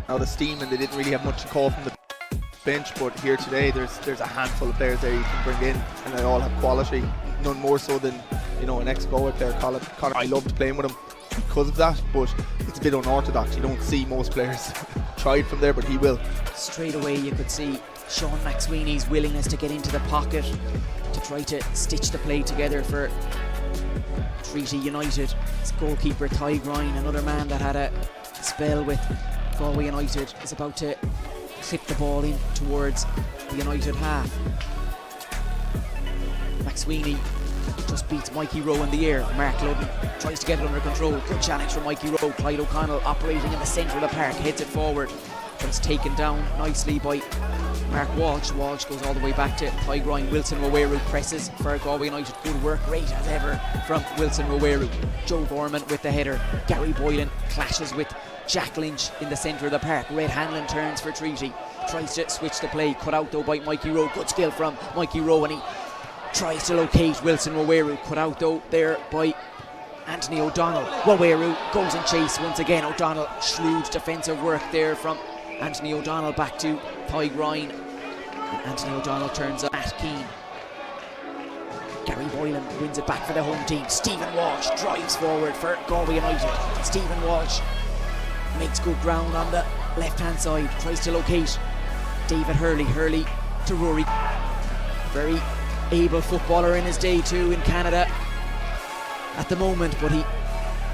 out of steam and they didn't really have much to call from the bench, but here today there's a handful of players there you can bring in and they all have quality, none more so than, you know, an ex-Galway player, Connor. I loved playing with him because of that, but it's a bit unorthodox. You don't see most players try it from there, but he will. Straight away you could see Sean McSweeney's willingness to get into the pocket to try to stitch the play together for Treaty United. His goalkeeper Ty Grine, another man that had a spell with Galway United, is about to clip the ball in towards the United half. McSweeney just beats Mikey Rowe in the air. Mark Ludden tries to get it under control. Good challenge from Mikey Rowe. Clyde O'Connell operating in the centre of the park, heads it forward, but it's taken down nicely by Mark Walsh. Walsh goes all the way back to Ty Grine. Wilson Waweru presses for Galway United. Good work, great as ever from Wilson Waweru. Joe Gorman with the header. Gary Boylan clashes with Jack Lynch in the centre of the park. Red Hanlon turns for Treaty, tries to switch the play, cut out though by Mikey Rowe. Good skill from Mikey Rowe, and he tries to locate Wilson Waweru. Cut out though there by Anthony O'Donnell. Waweru goes in chase once again. O'Donnell, shrewd defensive work there from Anthony O'Donnell. Back to Ty Grine. Anthony O'Donnell turns on Matt Keane. Gary Boylan wins it back for the home team. Stephen Walsh drives forward for Galway United. Stephen Walsh makes good ground on the left hand side, tries to locate David Hurley. Hurley to Rory. Very able footballer in his day too in Canada at the moment, but he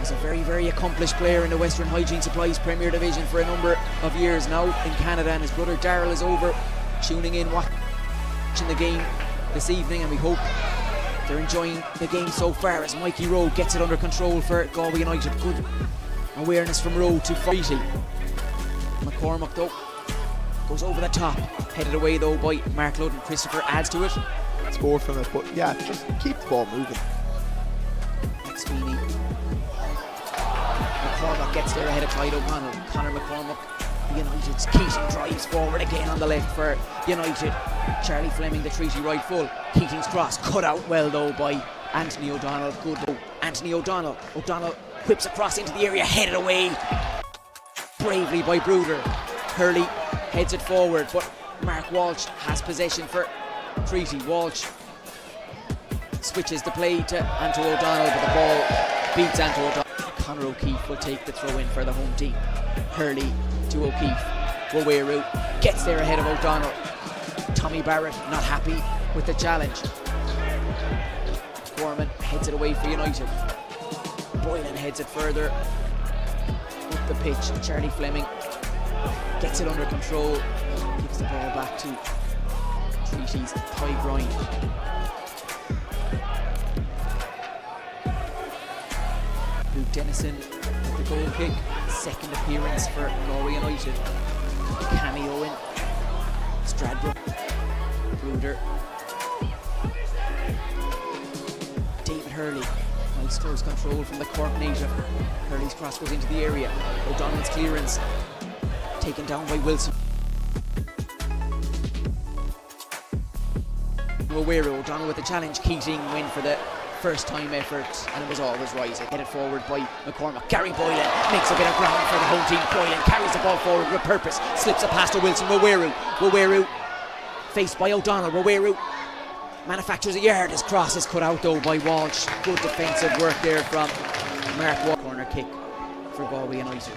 was a very accomplished player in the Western Hygiene Supplies Premier Division for a number of years now in Canada, and his brother Darryl is over tuning in, watching the game this evening, and we hope they're enjoying the game so far as Mikey Rowe gets it under control for Galway United. Good awareness from Rowe to Treaty. McCormack though goes over the top, headed away though by Mark Ludden. Christopher adds to it. Score from it, but yeah, just keep the ball moving. McSweeney. McCormack gets there ahead of Clyde O'Connell. Conor McCormack, United's Keating drives forward again on the left for United. Charlie Fleming, the Treaty right full. Keating's cross cut out well though by Anthony O'Donnell. Good though. Anthony O'Donnell. O'Donnell whips across into the area, headed away bravely by Bruder. Hurley heads it forward, but Mark Walsh has possession for Treaty. Walsh switches the play to Anto O'Donnell, but the ball beats Anto O'Donnell. Conor O'Keefe will take the throw in for the home team. Hurley to O'Keefe. Waweru gets there ahead of O'Donnell. Tommy Barrett not happy with the challenge. Gorman heads it away for United. Boylan heads it further up the pitch. Charlie Fleming gets it under control, gives the ball back to Treaty's Ty Grine. Luke Dennison with the goal kick, second appearance for Galway United. Cameo in Stradbrook. Bruder. David Hurley. Nice close control from the Cork native. Hurley's cross goes into the area. O'Donnell's clearance taken down by Wilson Waweru. O'Donnell with the challenge. Keating win for the first time effort, and it was always rising. Headed forward by McCormack. Gary Boylan makes a bit of ground for the home team. Boylan carries the ball forward with purpose, slips it past to Wilson Waweru. Waweru faced by O'Donnell. Waweru manufactures a yard. His cross is cut out though by Walsh. Good defensive work there from Mark Walsh. Corner kick for Galway United.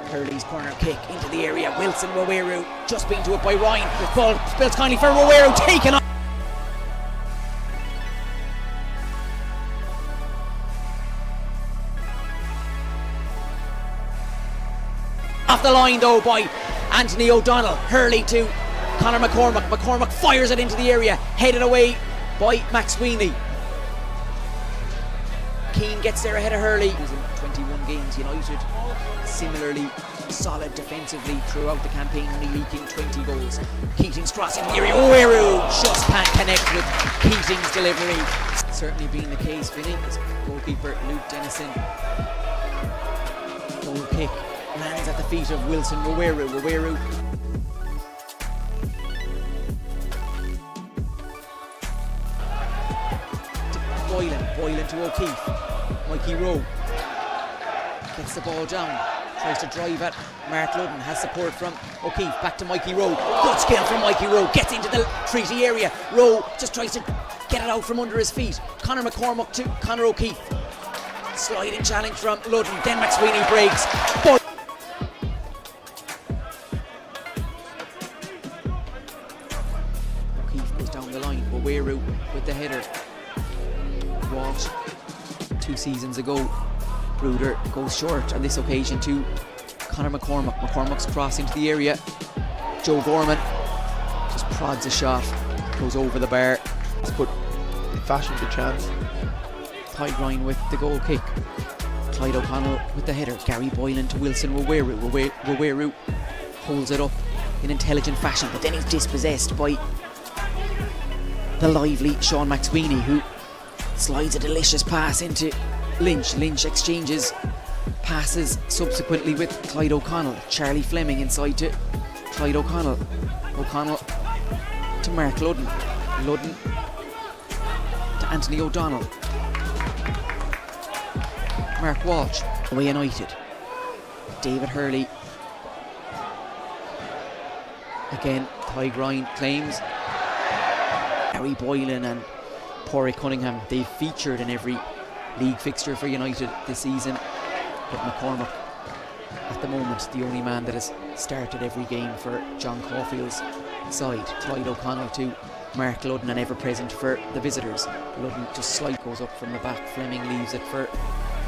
Hurley's corner kick into the area. Wilson Waweru just being to it by Ryan. The ball spills kindly for Waweru, taken off the line though by Anthony O'Donnell. Hurley to Conor McCormack. McCormack fires it into the area, headed away by McSweeney. Keane gets there ahead of Hurley. He's in 21 games. United similarly solid defensively throughout the campaign, only leaking 20 goals. Keating's crossing the area. Waweru just can't connect with Keating's delivery. Certainly being the case, Vinny. His goalkeeper Luke Dennison. Goal kick lands at the feet of Wilson Waweru. Waweru to Boylan to O'Keefe. Mikey Rowe gets the ball down, tries to drive it. Mark Ludden has support from O'Keefe, back to Mikey Rowe. Good skill from Mikey Rowe, gets into the treaty area. Rowe just tries to get it out from under his feet. Conor McCormack to Conor O'Keefe. Sliding challenge from Ludden, then McSweeney breaks. But O'Keefe goes down the line, Waweru with the header. Walsh, 2 seasons ago. Bruder goes short on this occasion to Conor McCormack. McCormack's cross into the area. Joe Gorman just prods a shot, goes over the bar. It's put in fashion the chance. Tyrone with the goal kick. Clyde O'Connell with the header. Gary Boylan to Wilson Waweru. Waweru holds it up in intelligent fashion, but then he's dispossessed by the lively Sean McSweeney, who slides a delicious pass into Lynch. Lynch exchanges passes subsequently with Clyde O'Connell. Charlie Fleming inside to Clyde O'Connell. O'Connell to Mark Ludden. Ludden to Anthony O'Donnell. Mark Walsh, Galway United. David Hurley. Again, Tyrone claims. Gary Boylan and Porrick Cunningham, they've featured in every league fixture for United this season. But McCormack, at the moment, the only man that has started every game for John Caulfield's side. Clyde O'Connell to Mark Ludden, and ever present for the visitors. Ludden just slight goes up from the back. Fleming leaves it for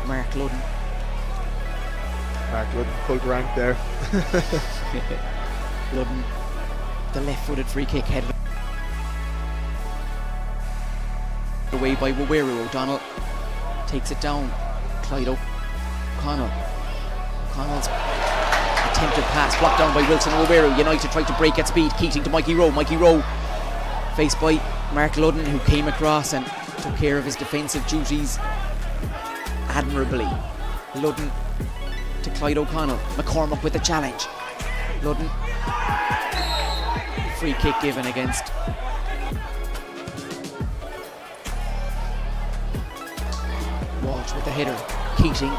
Mark Ludden. Mark Ludden pulled rank there. Ludden, the left-footed free kick headed away by Waweru. O'Donnell takes it down. Clyde O'Connell. O'Connell's attempted pass blocked down by Wilson Waweru. United tried to break at speed. Keating to Mikey Rowe. Mikey Rowe faced by Mark Ludden, who came across and took care of his defensive duties admirably. Ludden to Clyde O'Connell. McCormack with the challenge. Ludden. Free kick given against Walsh with the header. Keating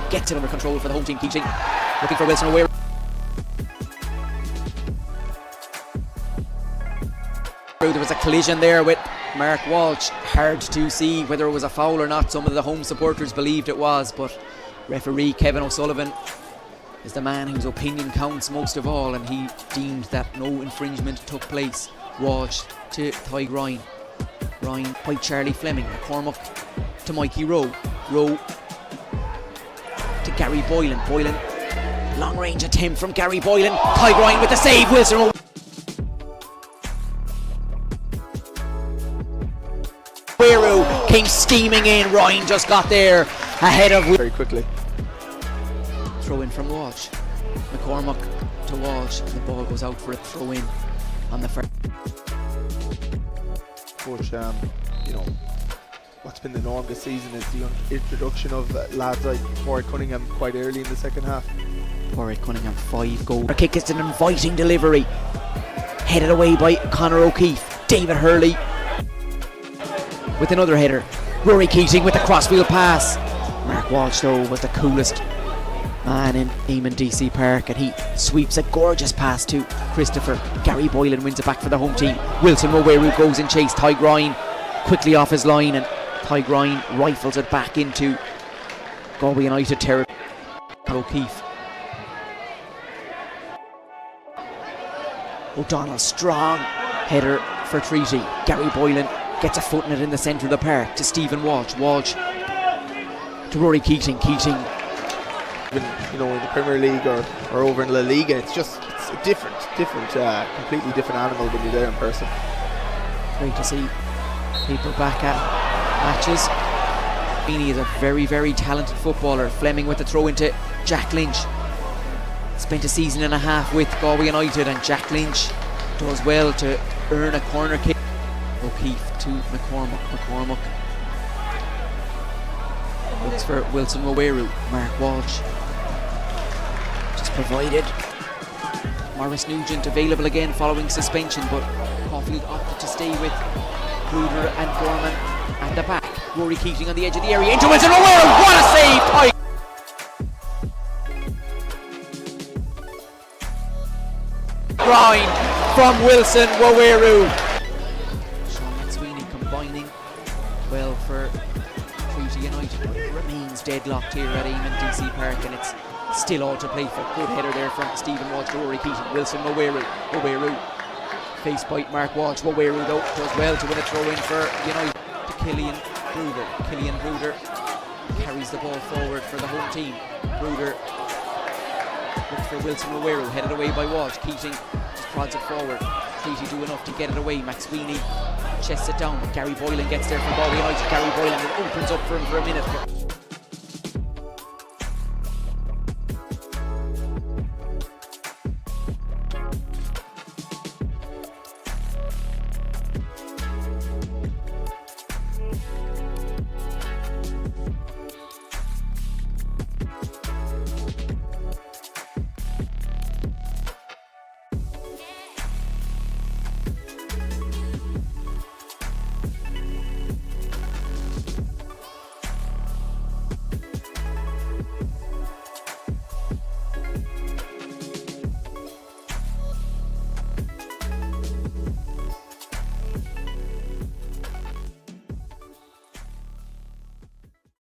gets it under control for the home team. Keating looking for Wilson Waweru. There was a collision there with Mark Walsh. Hard to see whether it was a foul or not. Some of the home supporters believed it was, but referee Kevin O'Sullivan is the man whose opinion counts most of all, and he deemed that no infringement took place. Walsh to Tyrone. Ryan by Charlie Fleming. McCormack to Mikey Rowe. Rowe to Gary Boylan. Boylan, long range attempt from Gary Boylan. Tyrone with the save. Wilson Waweru came steaming in. Ryan just got there ahead of very quickly. Throw in from Walsh. McCormack to Walsh, and the ball goes out for a throw in on the first. Coach, you know, what's been the norm this season is the introduction of lads like Porrick Cunningham quite early in the second half. Porrick Cunningham, 5 goals. A kick is an inviting delivery. Headed away by Conor O'Keefe. David Hurley with another header. Rory Keating with the crossfield pass. Mark Walsh, though, was the coolest man in Eamon DC Park, and he sweeps a gorgeous pass to Christopher. Gary Boylan wins it back for the home team. Wilson Waweru goes in chase. Tyrone quickly off his line, and Tyrone rifles it back into Galway United territory. O'Keefe. O'Donnell, strong header for Treaty. Gary Boylan gets a foot in it in the centre of the park to Stephen Walsh. Walsh to Rory Keating. Keating, you know, in the Premier League or over in La Liga, it's a different, completely different animal when you're there in person. Great to see people back at matches. He is a very, very talented footballer. Fleming with the throw into Jack Lynch. Spent a season and a half with Galway United, and Jack Lynch does well to earn a corner kick. O'Keefe to McCormack. McCormack looks for Wilson Waweru. Mark Walsh just provided. Maurice Nugent available again following suspension, but Caulfield opted to stay with Bruder and Gorman at the back. Rory Keating on the edge of the area into Wilson Waweru. What a save! groin from Wilson Waweru. Sean McSweeney combining well for Treaty United. Remains deadlocked here at Eamon DC Park, and it's still all to play for. Good header there from Stephen Walsh to Rory Keating. Wilson Waweru face bite Mark Walsh. Waweru though does well to win a throw in for United to Killian Bruder carries the ball forward for the home team. Bruder looks for Wilson Waweru, headed away by Walsh. Keating just prods it forward. Treaty do enough to get it away. McSweeney chests it down. Gary Boylan gets there for Galway United. Gary Boylan, it opens up for him for a minute.